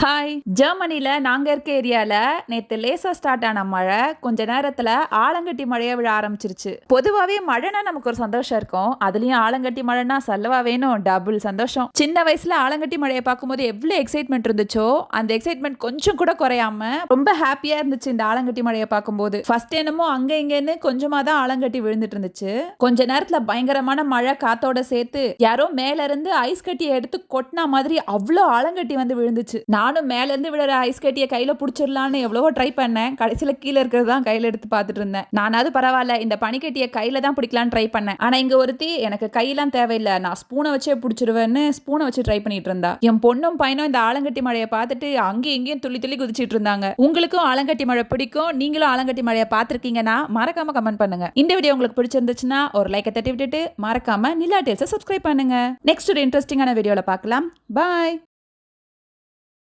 Hi. ஜெர்மனில நாங்க இருக்க ஏரியால நேத்து லேசா ஸ்டார்ட் ஆன மழை கொஞ்ச நேரத்துல ஆலங்கட்டி மழையா விழ ஆரம்பிச்சிருச்சு. பொதுவாவே மழைனா நமக்கு ஒரு சந்தோஷம் இருக்கும். அதுலயும் ஆலங்கட்டி மழைனா சொல்லவா வேணும், டபுள் சந்தோஷம். சின்ன வயசுல ஆலங்கட்டி மழையை பார்க்கும்போது எவ்வளவு எக்ஸைட்மெண்ட் இருந்துச்சோ அந்த எக்ஸைட்மெண்ட் கொஞ்சம் கூட குறையாம ரொம்ப ஹாப்பியா இருந்துச்சு இந்த ஆலங்கட்டி மழையை பார்க்கும்போது. ஃபர்ஸ்ட் என்னமோ அங்க இங்கன்னு கொஞ்சமா தான் ஆலங்கட்டி விழுந்துட்டு இருந்துச்சு. கொஞ்ச நேரத்துல பயங்கரமான மழை காத்தோட சேர்த்து யாரோ மேல இருந்து ஐஸ் கட்டியை எடுத்து கொட்டினா மாதிரி அவ்வளோ ஆலங்கட்டி வந்து விழுந்துச்சு. நானும் மேல இருந்து விழுற ஐஸ் கட்டியை கையில புடிச்சிடலான்னு எவ்வளவோ ட்ரை பண்ணேன். கடைசியில கீழே இருக்கிறது தான் கையில எடுத்து பார்த்துட்டு இருந்தேன். நானாவது பரவாயில்ல, இந்த பனிக்கட்டியை கையில தான் பிடிக்கலான்னு ட்ரை பண்ணேன். ஆனா இங்க ஒருத்தி எனக்கு கையெல்லாம் தேவையில்லை, நான் ஸ்பூனை வச்சே பிடிச்சிருவேன்னு ஸ்பூனை வச்சு ட்ரை பண்ணிட்டு இருந்தா. என் பொண்ணும் பையனும் இந்த ஆலங்கட்டி மழையை பார்த்துட்டு அங்கேயும் இங்கேயும் துள்ளி துள்ளி குதிச்சிட்டு இருந்தாங்க. உங்களுக்கும் ஆலங்கட்டி மழை பிடிக்கும், நீங்களும் ஆலங்கட்டி மழையை பார்த்திருக்கீங்கன்னா மறக்காம கமெண்ட் பண்ணுங்க. இந்த வீடியோ உங்களுக்கு பிடிச்சிருந்துச்சுன்னா ஒரு லைக்கை தட்டி விட்டுட்டு மறக்காம நிலா டேல்ஸை சப்ஸ்கிரைப் பண்ணுங்க. நெக்ஸ்ட் ஒரு இன்ட்ரெஸ்டிங்கான வீடியோல பார்க்கலாம். பாய்.